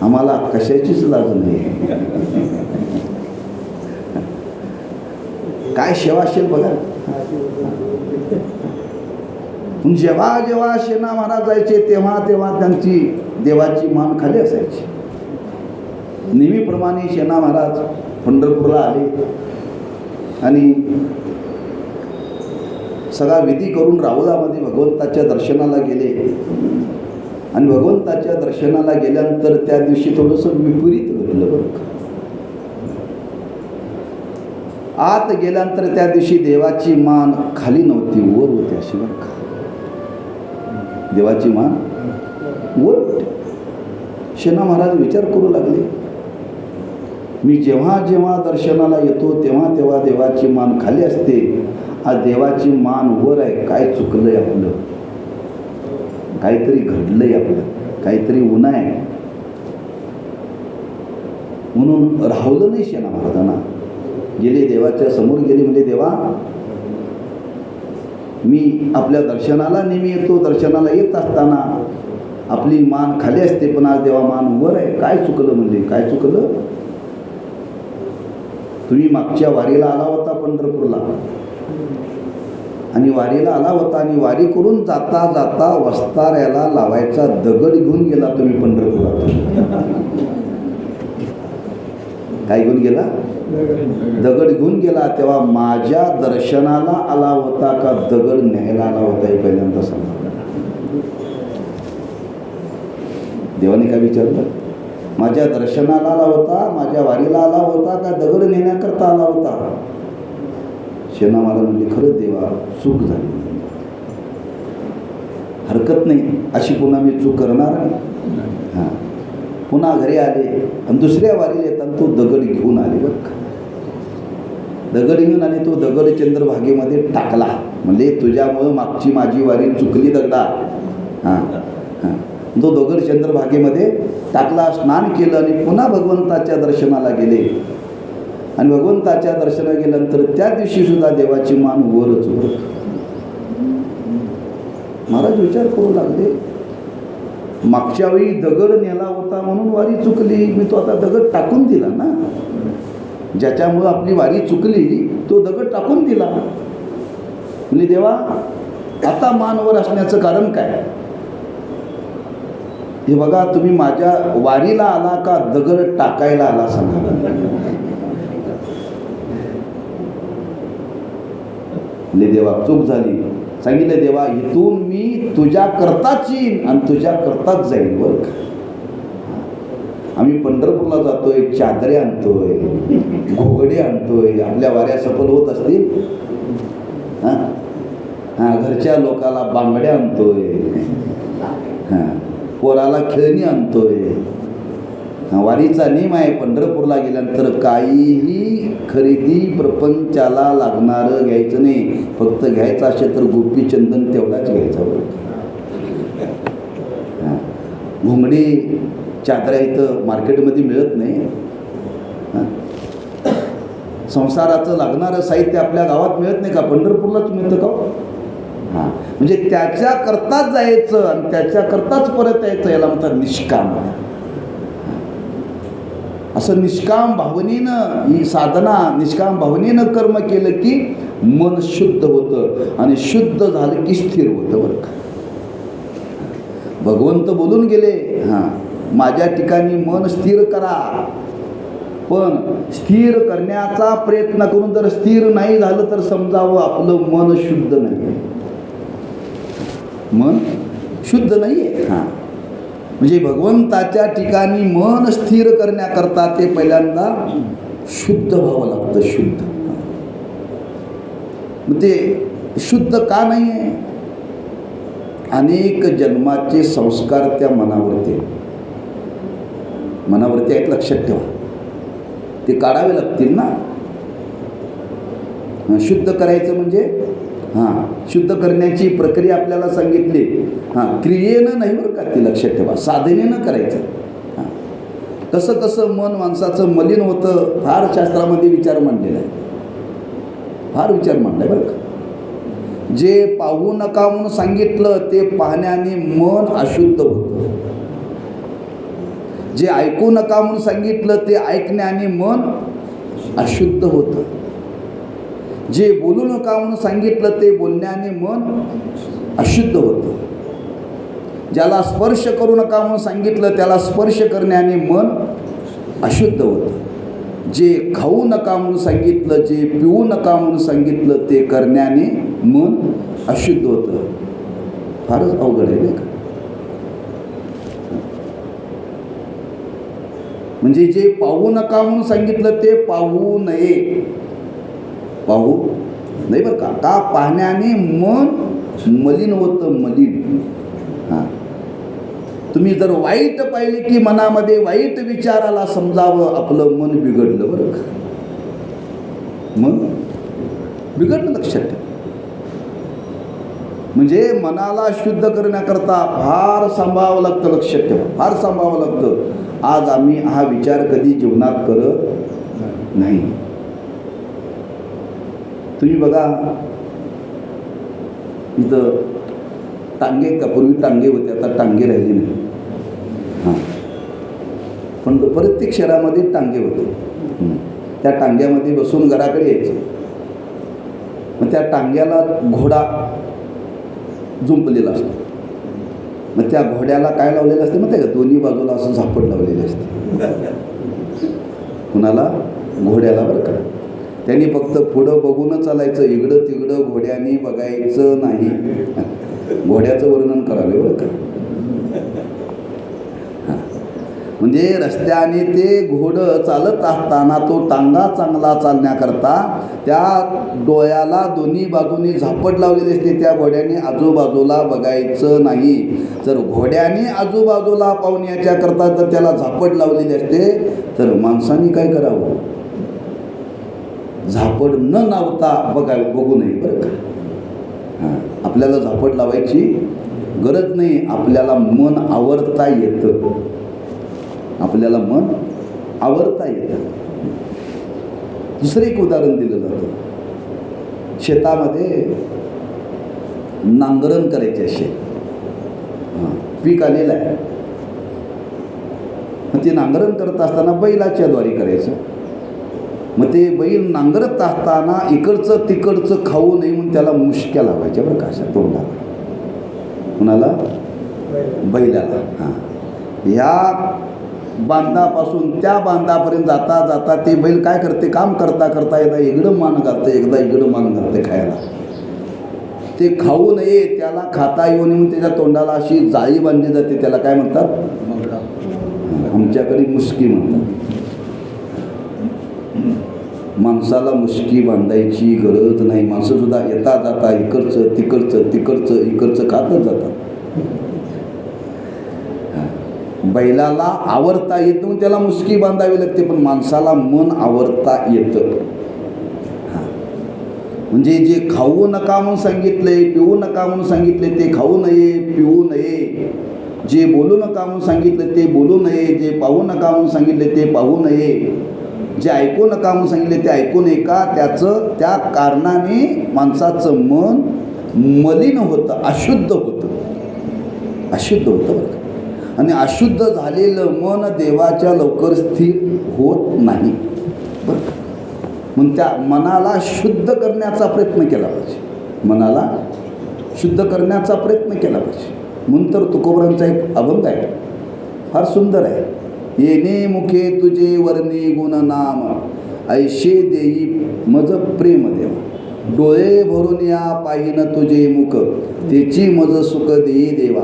आम्हाला कशाचीच लाज नाही. काय सेवा असेल बघा. जेव्हा जेव्हा शेना महाराज जायचे तेव्हा तेव्हा त्यांची देवाची मान खाली असायची. नेहमीप्रमाणे शेना महाराज पंढरपूरला आले आणि सगळा विधी करून रावळामध्ये भगवंताच्या दर्शनाला गेले. आणि भगवंताच्या दर्शनाला गेल्यानंतर त्या दिवशी थोडंसं विपरीत घडलं बरं. आत गेल्यानंतर त्या दिवशी देवाची मान खाली नव्हती, वर होती अशी बरं का. देवाची मान वर होती. शेना महाराज विचार करू लागले, मी जेव्हा जेव्हा दर्शनाला येतो तेव्हा तेव्हा देवाची मान खाली असते, आज देवाची मान वर आहे. काय चुकलंय आपलं? काहीतरी घडलंय आपलं, काहीतरी उन्हा आहे. म्हणून राहवलं नाही शेना महाराजांना. गेले देवाच्या समोर गेले, म्हणजे देवा मी आपल्या दर्शनाला नेहमी येतो, दर्शनाला येत असताना आपली मान खाली असते, पण आज देवा मान वर आहे. काय चुकलं? म्हणजे काय चुकलं? तुम्ही मागच्या वारीला आला होता पंढरपूरला, आणि वारीला आला होता, आणि वारी करून जाता जाता वस्ताऱ्याला लावायचा दगड घेऊन गेला तुम्ही पंढरपुरात. काय घेऊन गेला? दगड घेऊन गेला. तेव्हा माझ्या दर्शनाला आला होता का दगड न्यायला आला होता? हे पहिल्यांदा सांगा. देवाने काय विचारलं? माझ्या दर्शनाला आला होता, माझ्या वारीला आला होता का दगड नेण्याकरता आला होता? शेना मला म्हणली, खरंच देवा चूक झाली, हरकत नाही, अशी पुन्हा मी चूक करणार नाही. हां, पुन्हा घरी आले आणि दुसऱ्या वारीला येताना तो दगड घेऊन आले बरं का. दगड घेऊन आले, तो दगड चंद्रभागेमध्ये टाकला. म्हणजे तुझ्यामुळं मागची माझी वारी चुकली दगडा. हां हां, तो दगड चंद्रभागेमध्ये टाकला, स्नान केलं आणि पुन्हा भगवंताच्या दर्शनाला गेले. आणि भगवंताच्या दर्शनाला गेल्यानंतर त्या दिवशी सुद्धा देवाची मान वरच वर. महाराज विचार करू लागले, मागच्या वेळी दगड नेला होता म्हणून वारी चुकली, मी तो आता दगड टाकून दिला ना. ज्याच्यामुळं आपली वारी चुकली तो दगड टाकून दिला. म्हणजे देवा आता मानवर असण्याचं कारण काय? हे बघा, तुम्ही माझ्या वारीला आला का दगड टाकायला आला सांगा. देवा चूक झाली. सांगितलं, देवा इथून मी तुझ्या करताच येईन आणि तुझ्या करताच जाईन बरं का. आम्ही पंढरपूरला जातोय, चादरे आणतोय, घोगडे आणतोय, आपल्या वाऱ्या सफल होत असतील. हां हां, घरच्या लोकाला बांगड्या आणतोय, हां पोराला खेळणी आणतोय. वारीचा नियम आहे, पंढरपूरला गेल्यानंतर काहीही खरेदी प्रपंचाला लागणारं घ्यायचं नाही. फक्त घ्यायचं असेल तर गोपीचंदन तेवढाच घ्यायचा बरं. घोंगडी चादऱ्या इथं मार्केटमध्ये मिळत नाही. संसाराचं लागणारं साहित्य आपल्या गावात मिळत नाही का? पंढरपूरलाच मिळतं का? हां, म्हणजे त्याच्याकरताच जायचं आणि त्याच्याकरताच परत यायचं, याला म्हणतात निष्काम. असं निष्काम भावनेनं ही साधना, निष्काम भावनेनं कर्म केलं की मन शुद्ध होतं आणि शुद्ध झालं की स्थिर होतं बरं का. भगवंत बोलून गेले, हां माझ्या ठिकाणी मन स्थिर करा. पण स्थिर करण्याचा प्रयत्न करून जर स्थिर नाही झालं तर समजावं आपलं मन शुद्ध नाही, मन शुद्ध नाही आहे. हां, म्हणजे भगवंताच्या ठिकाणी मन स्थिर करण्याकरता ते पहिल्यांदा शुद्ध व्हावं लागतं, शुद्ध. मग ते शुद्ध का नाही आहे? अनेक जन्माचे संस्कार त्या मनावरती आहेत, लक्षात ठेवा. ते काढावे लागतील ना. शुद्ध करायचं म्हणजे शुद्ध करण्याची प्रक्रिया आपल्याला सांगितली. क्रियेनं नाही बरं का, ती लक्षात ठेवा, साधनेनं करायचं. कसं कसं मन माणसाचं मलिन होतं, फार शास्त्रामध्ये विचार मांडलेला आहे, फार विचार मांडलाय बरं का. जे पाहू नका म्हणून सांगितलं ते पाहण्याने मन अशुद्ध होतं. जे ऐकू नका म्हणून सांगितलं ते ऐकण्याने मन अशुद्ध होतं. जे बोलू नका म्हणून सांगितलं ते बोलण्याने मन अशुद्ध होतं. ज्याला स्पर्श करू नका म्हणून सांगितलं त्याला स्पर्श करण्याने मन अशुद्ध होतं. जे खाऊ नका म्हणून सांगितलं, जे पिऊ नका म्हणून सांगितलं ते करण्याने मन अशुद्ध होतं. फारच अवघड आहे नाही का. म्हणजे जे पाहू नका म्हणून सांगितलं ते पाहू नये, पाहू नाही बरं का. का पाहण्याने मन मलिन होतं, मलिन. तुम्ही जर वाईट पाहिले की मनामध्ये वाईट विचाराला समजावं आपलं मन बिघडलं बरं का, मन बिघडलं, लक्षात ठेवा. म्हणजे मनाला शुद्ध करण्याकरता फार सांभाळावं लागतं, लक्षात ठेवा, फार सांभाळावं लागतं. आज आम्ही हा विचार कधी जीवनात करत नाही. तुम्ही बघा इथं टांगे का, पूर्वी टांगे होते, आता टांगे राहिले नाही. पण प्रत्येक शहरामध्ये टांगे होते. त्या टांग्यामध्ये बसून घराकडे यायचं. मग त्या टांग्याला घोडा जुंपलेला असतो. मग त्या घोड्याला काय लावलेलं असते माहिती आहे का, दोन्ही बाजूला असं झापड लावलेले असते. कुणाला? घोड्याला बरं का. त्यांनी फक्त पुढं बघूनच चालायचं, इकडं तिकडं घोड्याने बघायचं नाही. घोड्याचं वर्णन करावे बरं का. म्हणजे रस्त्याने ते घोडं चालत असताना तो टांगा चांगला चालण्याकरता त्या डोळ्याला दोन्ही बाजूनी झापड लावलेली असते. त्या घोड्याने आजूबाजूला बघायचं नाही. जर घोड्याने आजूबाजूला पाहण्याच्या करता जर त्याला झापड लावलेली असते तर माणसाने काय करावं? झापड न लावता बघू नये बरं का. आपल्याला झापड लावायची गरज नाही. आपल्याला मन आवरता येतं, आपल्याला मन आवरता येतं. दुसरं एक उदाहरण दिलं जातं. शेतामध्ये नांगरण करायचे असे, पीक आलेलं आहे. मग ते नांगरण करत असताना बैलाच्या द्वारे करायचं. मग ते बैल नांगरत असताना इकडचं तिकडचं खाऊ नये म्हणून त्याला मुश्क्या लावायच्या बरं का, अशा तोंडाला. कुणाला? बैलाला. ह्या बांधापासून त्या बांधापर्यंत जाता जाता ते बैल काय करते, काम करता करता एकदा इकडं मान घालते, एकदा इकडं मान घालते खायला. ते खाऊ नये, त्याला खाता येऊ नये म्हणून त्याच्या तोंडाला अशी जाळी बांधली जाते. त्याला काय म्हणतात? आमच्याकडे मुश्की म्हणतात. माणसाला मुश्की बांधायची गरज नाही. माणसं सुद्धा येता जाता इकडचं तिकडचं तिकडचं इकडचं खातच जातात. बैलाला आवरता येत म्हणून त्याला मुश्की बांधावी लागते, पण माणसाला मन आवरता येतं. म्हणजे जे खाऊ नका म्हणून सांगितलंय, पिऊ नका म्हणून सांगितले ते खाऊ नये, पिऊ नये. जे बोलू नका म्हणून सांगितलं ते बोलू नये. जे पाहू नका म्हणून सांगितले ते पाहू नये. जे ऐकू नका म्हणून सांगितले ते ऐकू नये. का? त्या कारणाने माणसाचं मन मलिन होतं, अशुद्ध होतं, अशुद्ध होतं बरं. आणि अशुद्ध झालेलं मन देवाच्या लवकर स्थिर होत नाही बरं. मग त्या मनाला शुद्ध करण्याचा प्रयत्न केला पाहिजे, मनाला शुद्ध करण्याचा प्रयत्न केला पाहिजे. म्हणून तर तुकोबरांचा एक अभंग आहे, फार सुंदर आहे. येणे मुखे तुझे वर्णी गुण नाम, ऐशे देई मज प्रेम देवा. डोळे भरून या पाहिन तुझे मुख, त्याची मज सुख देई देवा.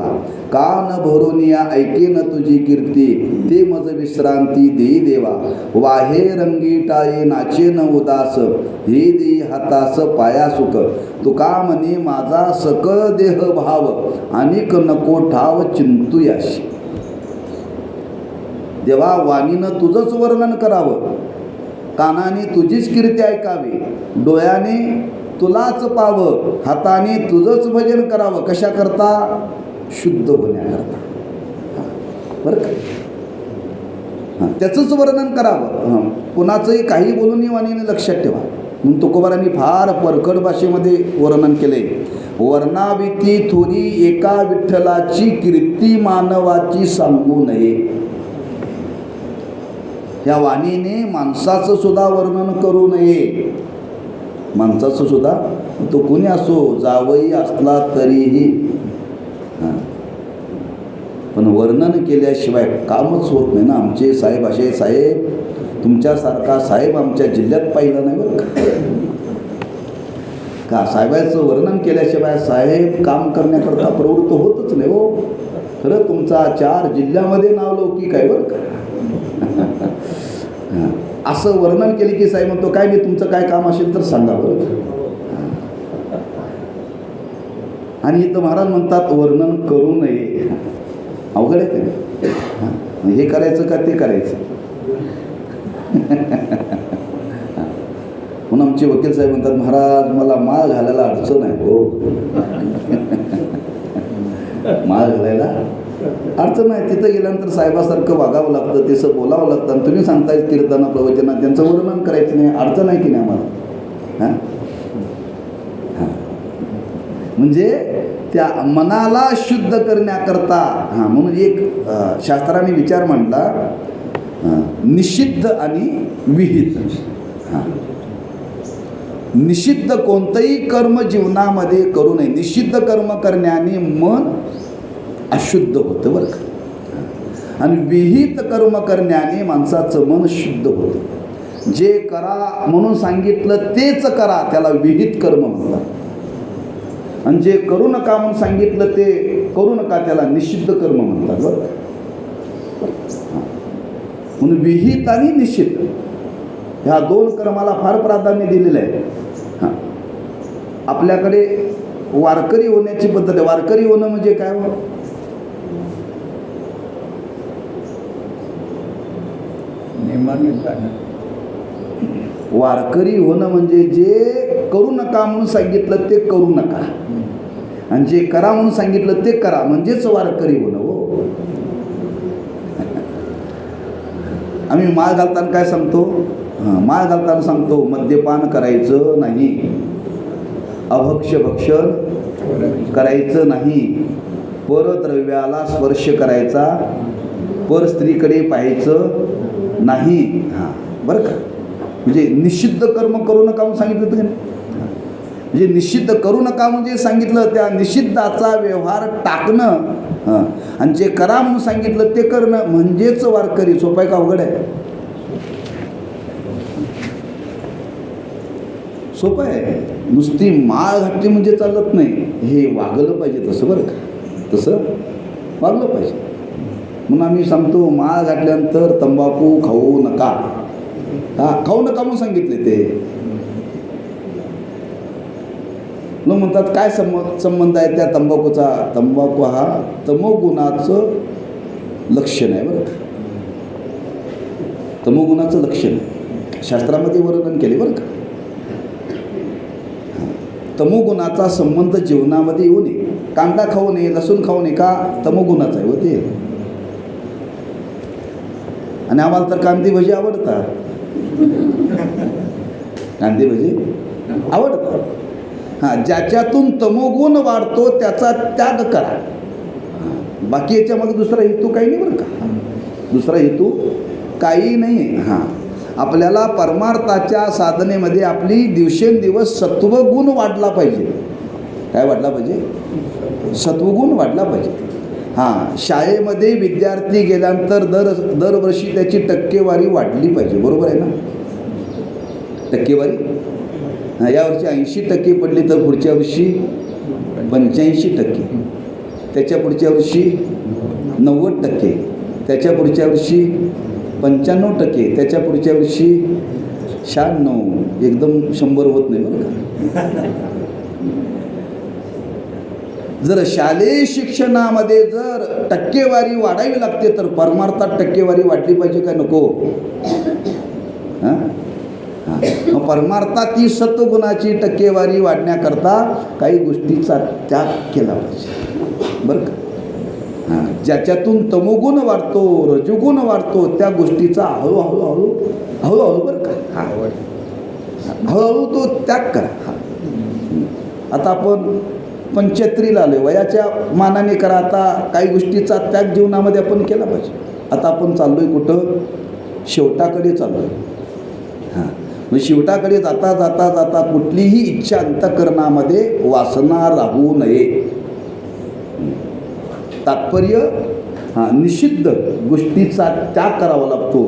कान भरून या ऐकेन तुझी कीर्ती, ते मज विश्रांती देई देवा. वाहे रंगी टाळे नाचेन उदास, हे देई हातास पाया सुख. तुका म्हणे माझा सकळ देह भाव, अनेक नको ठाव चिंतुयाशी. देवा वाणीनं तुझंच वर्णन करावं, कानाने तुझीच कीर्ती ऐकावी, डोळ्याने तुलाच पाहावं, हाताने तुझंच भजन करावं. कशा करता? शुद्ध होण्याकरता. बरं का? त्याचंच वर्णन करावं. कुणाचंही काही बोलून वाणीने लक्षात ठेवा. म्हणून तुकोबारांनी फार परखड भाषेमध्ये वर्णन केले. वर्णाविती थोरी एका विठ्ठलाची, कीर्ती मानवाची सांगू नये. या वाणीने माणसाचं सुद्धा वर्णन करू नये. माणसाचं सुद्धा, तो कोणी असो, जावई असला तरीही. पण वर्णन केल्याशिवाय कामच होत नाही ना. आमचे साहेब असे, साहेब तुमच्यासारखा साहेब आमच्या जिल्ह्यात पाहिला नाही बरं का. साहेबाचं वर्णन केल्याशिवाय साहेब काम करण्याकरता प्रवृत्त होतच नाही हो. खरं तुमचा 4 जिल्ह्यामध्ये नाव लौकिक आहे बरं का. असं वर्णन केले की साहेब म्हणतो, काय नाही तुमचं काय काम असेल तर सांगा बरं. आणि इथं महाराज म्हणतात वर्णन करू नये. अवघड आहे ते. हे करायचं का ते करायचं. म्हणून आमचे वकील साहेब म्हणतात, महाराज मला माळ घालायला अडचण आहे हो. माळ घालायला अडचण नाही. तिथं गेल्यानंतर साहेबासारखं वागावं लागतं, तसं बोलावं लागतं. आणि तुम्ही सांगताय कीर्तना प्रवचना, त्यांचं वर्णन करायचं नाही. अडचण आहे की नाही आम्हाला. हां हां म्हणजे त्या मनाला शुद्ध करण्याकरता. म्हणून एक शास्त्राने विचार मांडला, निषिद्ध आणि विहित. निषिद्ध कोणतंही कर्म जीवनामध्ये करू नये. निषिद्ध कर्म करण्याने मन अशुद्ध होतं बरं का. आणि विहित कर्म करण्याने माणसाचं मन शुद्ध होतं. जे करा म्हणून सांगितलं तेच करा, त्याला विहित कर्म म्हणतात. आणि जे करू नका म्हणून सांगितलं ते करू नका, त्याला निषिद्ध कर्म म्हणतात बरं. म्हणून विहित आणि निषिद्ध ह्या 2 कर्माला फार प्राधान्य दिलेलं आहे. आपल्याकडे वारकरी होण्याची पद्धत आहे. वारकरी होणं म्हणजे काय हो? वारकरी होणं म्हणजे जे करू नका म्हणून सांगितलं ते करू नका, आणि जे करा म्हणून सांगितलं ते करा, म्हणजेच वारकरी होणं हो. आम्ही माळ घालताना काय सांगतो? माळ घालताना सांगतो मद्यपान करायचं नाही, अभक्ष्य भक्षण करायचं नाही, परद्रव्याला स्पर्श करायचा, पर स्त्रीकडे पाहायचं नाही. बरं का. म्हणजे निषिद्ध कर्म करू नका म्हणून सांगितलं होतं. म्हणजे निषिद्ध करू नका म्हणजे सांगितलं, त्या निषिद्धाचा व्यवहार टाकणं. आणि जे करा म्हणून सांगितलं ते करणं म्हणजेच वारकरी. सोपं आहे का अवघड आहे? सोपं आहे. नुसती माळ घातली म्हणजे चालत नाही, हे वागलं पाहिजे तसं बरं का. तसं वागलं पाहिजे. म्हणून आम्ही सांगतो माळ घातल्यानंतर तंबाखू खाऊ नका. खाऊ नका म्हणून सांगितले ते. मग म्हणतात काय संबंध आहे त्या तंबाखूचा? तंबाखू हा तमोगुणाचं लक्षण आहे बरं का. तमोगुणाचं लक्षण आहे, शास्त्रामध्ये वर्णन केले बरं का. तमोगुणाचा संबंध जीवनामध्ये येऊ नये. कांदा खाऊ नये, लसूण खाऊ नये का? तमोगुणाचा आहे हो ते. आणि आम्हाला तर कांदी भजी आवडतात. कांदे भजी आवडतात. ज्याच्यातून तमोगुण वाढतो त्याचा त्याग करा. बाकी याच्यामध्ये दुसरा हेतू काही नाही बरं का. दुसरा हेतू काही नाही. आपल्याला परमार्थाच्या साधनेमध्ये आपली दिवसेंदिवस सत्वगुण वाढला पाहिजे. काय वाढला पाहिजे? सत्वगुण वाढला पाहिजे. हां, शाळेमध्ये विद्यार्थी गेल्यानंतर दरवर्षी त्याची टक्केवारी वाढली पाहिजे, बरोबर आहे ना? टक्केवारी यावर्षी 80% पडली तर पुढच्या वर्षी 85%, त्याच्या पुढच्या वर्षी 90%, त्याच्या पुढच्या वर्षी 95%, त्याच्या पुढच्या वर्षी 96, एकदम 100 होत नाही बरं का. जर शालेय शिक्षणामध्ये जर टक्केवारी वाढावी लागते तर परमार्थात टक्केवारी वाढली पाहिजे का नको? हां, मग परमार्थात ही सत्वगुणाची टक्केवारी वाढण्याकरता काही गोष्टीचा त्याग केला पाहिजे बरं का. हां, ज्याच्यातून तमोगुण वाढतो, रजोगुण वाढतो, त्या गोष्टीचा हळूहळू बरं का, हां, हळूहळू तो त्याग करा. हां, आता आपण 75ला आलो, वयाच्या मानाने करा. आता काही गोष्टीचा त्याग जीवनामध्ये आपण केला पाहिजे. आता आपण चाललो आहे कुठं? शेवटाकडे चाललो आहे. हां, मग शेवटाकडे जाता जाता जाता कुठलीही इच्छा अंतःकरणामध्ये वासना राहू नये. तात्पर्य निषिद्ध गोष्टीचा त्याग करावा लागतो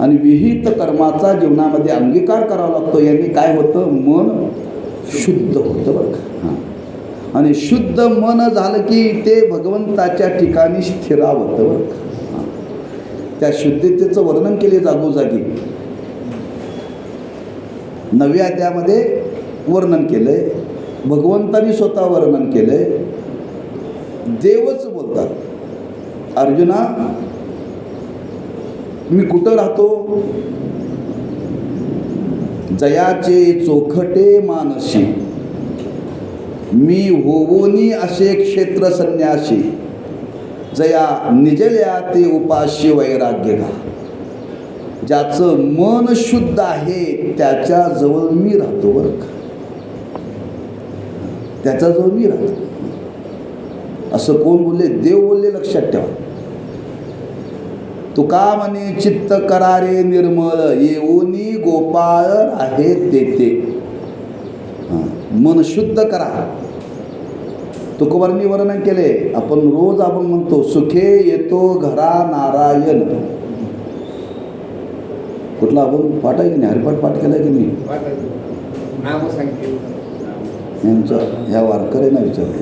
आणि विहित कर्माचा जीवनामध्ये अंगीकार करावा लागतो. यांनी काय होतं? मन शुद्ध होतं बरं का. हां, आणि शुद्ध मन झालं की ते भगवंताच्या ठिकाणी स्थिरावतं बरं का. हां, त्या शुद्धतेचं वर्णन केले जागोजागी. 9व्या अध्यायामध्ये वर्णन केलं आहे, भगवंतानी स्वतः वर्णन केलं आहे. देवच बोलतात, अर्जुना मी कुठं राहतो? जयाचे चोखटे मानसी, मी होवोनी असे क्षेत्र संन्यासी, जया निजल्या ते उपास्य वैराग्य घा. ज्याचं मन शुद्ध आहे त्याच्याजवळ मी राहतो बरं का. त्याच्याजवळ मी राहतो. असं कोण बोलले? देव बोलले, लक्षात ठेवा. तुका म्हणे चित्त करारे निर्मळ, येऊनी गोपाळ आहे तेथे. मन शुद्ध करा. तुकोबांनी वर्णन केले. आपण म्हणतो सुखे येतो घरा नारायण. कुठला आपण पाठ आहे की नाही? हरिपाठ पाठ केला की नाही? ह्या वारकऱ्यांना विचारतो.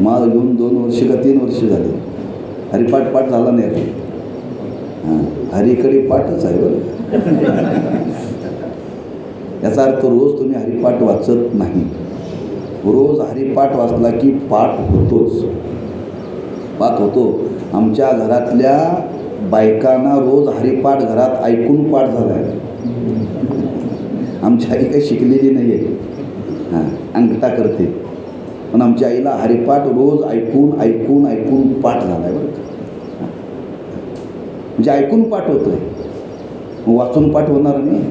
माल घेऊन 2 वर्ष का 3 वर्ष झाले, हरिपाठ पाठ झाला नाही. हां, हरिकडे पाठच आहे बरं. याचा अर्थ रोज तुम्ही हरिपाठ वाचत नाही. रोज हरिपाठ वाचला की पाठ होतोच, पाठ होतो. आमच्या घरातल्या बायकांना रोज हरिपाठ घरात ऐकून पाठ झाला आहे. आमची आई काही शिकलेली नाही आहे, हां, अंगठा करते, पण आमच्या आईला हरिपाठ रोज ऐकून ऐकून ऐकून पाठ झाला आहे बरं का. म्हणजे ऐकून पाठ होतो आहे, वाचून पाठ होणार नाही.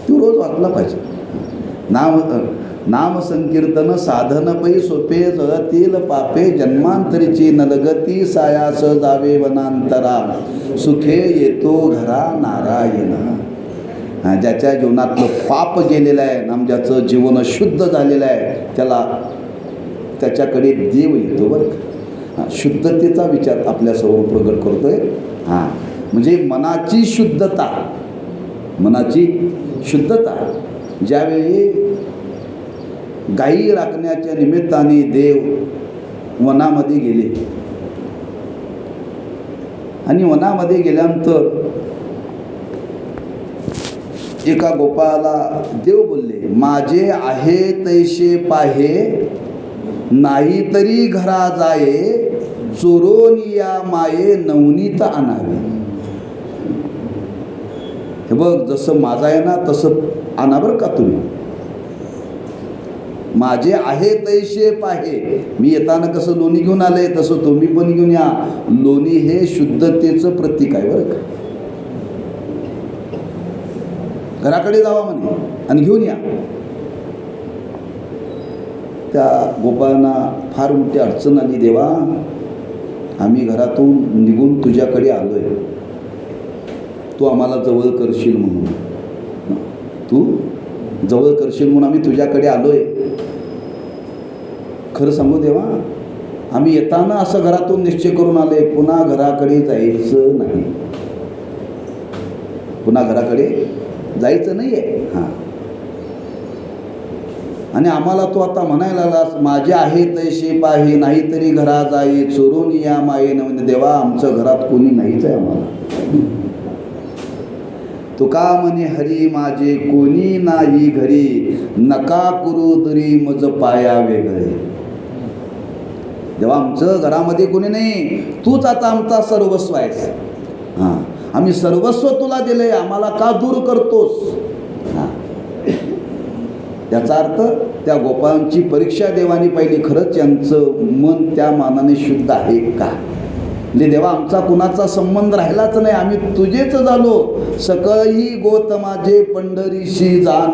तू रोज वाचला पाहिजे. नाम संकीर्तन साधन पै सोपे, जळतील पापे जन्मांतरीची नलगती, सायास जावे वनांतरा, सुखे येतो घरा नारायण. ज्याच्या जीवनातलं पाप गेलेलं आहे आणि ज्याचं जीवन शुद्ध झालेलं आहे त्याच्याकडे देव येतो बरं का. शुद्धतेचा विचार आपल्यासमोर प्रगट करतोय. हां, म्हणजे मनाची शुद्धता, मनाची शुद्धता. ज्यावेळी गायी राखण्याच्या निमित्ताने देव वनामध्ये गेले आणि वनामध्ये गेल्यानंतर एका गोपाळाला देव बोलले, माझे आहे तैसे पाहे, नाही तरी घरा जाये, चोरून या माये नवनीत आणावे. हे बघ, जसं माझा आहे ना तसं आणा बरं का तुम्ही. माझे आहे तैसे पाहे, मी येताना कसं लोणी घेऊन आले तसं तुम्ही पण घेऊन या. लोणी हे शुद्धतेचं प्रतीक आहे बरं का. घराकडे जावा म्हणे आणि घेऊन या. त्या गोपाळांना फार मोठी अडचण आली. देवा, आम्ही घरातून निघून तुझ्याकडे आलो आहे, तू आम्हाला जवळ करशील म्हणून, तू जवळ करशील म्हणून आम्ही तुझ्याकडे आलो आहे. खरं सांगू देवा, आम्ही येताना असं घरातून निश्चय करून आले, पुन्हा घराकडे जायचं नाही, पुन्हा घराकडे जायचं नाही आहे. हां, आणि आम्हाला तो आता म्हणायला लागलास, माझे आहे तैसे पाहे, नाहीतरी घरा जाई, चोरून या माये. म्हणजे देवा, आमचं घरात कोणी नाहीच आहे आम्हाला. तुका म्हणे हरी माझे कोणी नाही घरी, नका करू तरी मज पाया वेगळे. देवा, आमचं घरामध्ये कोणी नाही, तूच आता आमचा सर्वस्व आहेस. हां, आम्ही सर्वस्व तुला दिले, आम्हाला का दूर करतोस? हां, याचा अर्थ त्या गोपाळांची परीक्षा देवानी पाहिली, खरंच यांचं मन त्या मानाने शुद्ध आहे का? म्हणजे देवा, आमचा कुणाचा संबंध राहिलाच नाही, आम्ही तुझेच झालो. सकळही गोत माझे पंढरीशी जाण,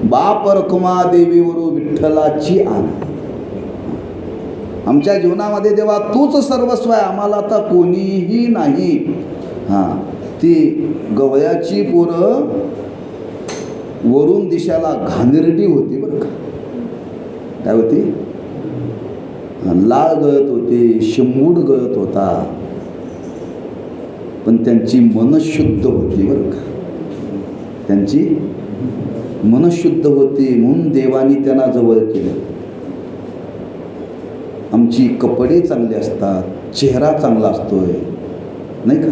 बाप रखुमा देवीवरू विठ्ठलाची आण. आमच्या जीवनामध्ये देवा तूच सर्वस्व आहे, आम्हाला आता कोणीही नाही. हां, ती गवयाची पोरं वरून दिशाला घाणेरडी होती बरं का. काय होती? लाळ गळत होते, शिमूड गळत होता, पण त्यांची मन शुद्ध होती बरं का. त्यांची मन शुद्ध होती, म्हणून देवानी त्यांना जवळ केलं. आमची कपडे चांगले असतात, चेहरा चांगला असतोय नाही का.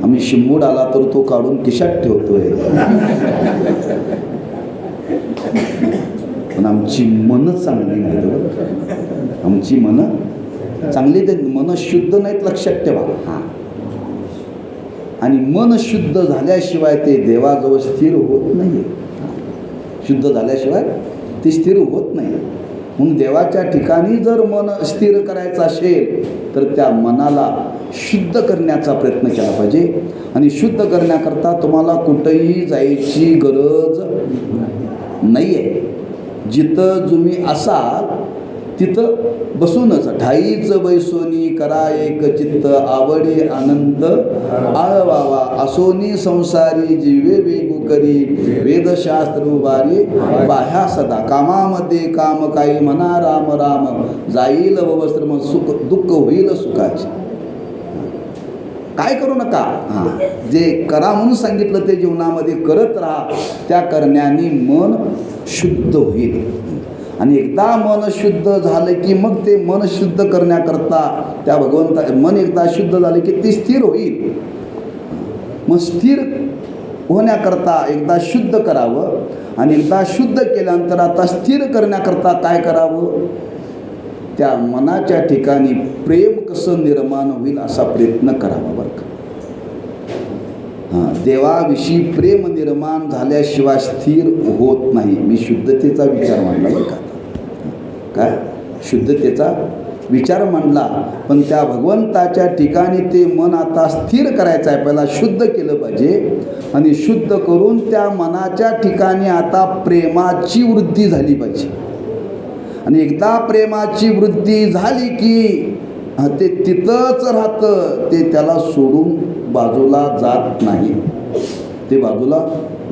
आम्ही शिंबूड आला तर तो काढून खिशात ठेवतोय, पण आमची मन चांगली नाहीत बरं. आमची मन चांगली, ते मन शुद्ध नाहीत, लक्षात ठेवा. हां, आणि मन शुद्ध झाल्याशिवाय ते देवाजवळ स्थिर होत नाही. शुद्ध झाल्याशिवाय ते स्थिर होत नाही. म्हणून देवाच्या ठिकाणी जर मन स्थिर करायचं असेल तर त्या मनाला शुद्ध करण्याचा प्रयत्न केला पाहिजे. आणि शुद्ध करण्याकरता तुम्हाला कुठेही जायची गरज नाही आहे. जिथं तुम्ही असाल तिथं बसूनच ठाईच बैसोनी करा एक चित्त, आवडे आनंद आळवावा, असोनी संसारी जीवे वेगू करी, वेदशास्त्र उभारी बाह्या सदा, कामामध्ये काम काही म्हणा राम राम, जाईल वस्त्र सुख दुःख होईल सुखाचे. काय करू नका, हां, जे करा म्हणून सांगितलं ते जीवनामध्ये करत राहा. त्या करण्याने मन शुद्ध होईल. आणि एकदा मन शुद्ध झालं की मग ते मन शुद्ध करण्याकरता त्या भगवंता, मन एकदा शुद्ध झाले की ते स्थिर होईल. मग स्थिर होण्याकरता एकदा शुद्ध करावं, आणि एकदा शुद्ध केल्यानंतर आता स्थिर करण्याकरता काय करावं? त्या मनाच्या ठिकाणी प्रेम कसं निर्माण होईल असा प्रयत्न करावा बरं का. हां, देवाविषयी प्रेम निर्माण झाल्याशिवाय स्थिर होत नाही. मी शुद्धतेचा विचार मांडला बरं का. काय शुद्धतेचा विचार मांडला, पण त्या भगवंताच्या ठिकाणी ते मन आता स्थिर करायचं आहे. पहिला शुद्ध केलं पाहिजे, आणि शुद्ध करून त्या मनाच्या ठिकाणी आता प्रेमाची वृद्धी झाली पाहिजे. आणि एकदा प्रेमाची वृद्धी झाली की ते तिथंच राहतं, ते त्याला सोडून बाजूला जात नाही, ते बाजूला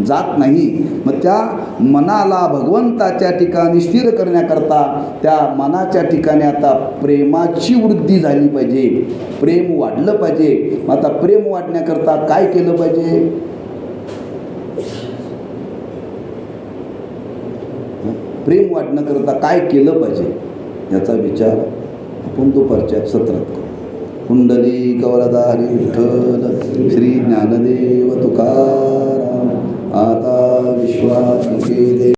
जात नाही. मग त्या मनाला भगवंताच्या ठिकाणी स्थिर करण्याकरता त्या मनाच्या ठिकाणी आता प्रेमाची वृद्धी झाली पाहिजे, प्रेम वाढलं पाहिजे. मग आता प्रेम वाढण्याकरता काय केलं पाहिजे? प्रेम वाढण्याकरता काय केलं पाहिजे याचा विचार आपण दुपारच्या सत्रात करू. कुंडली कवरदा हरी विठ्ठल श्री ज्ञानदेव तुकाराम आता विश्वास केले.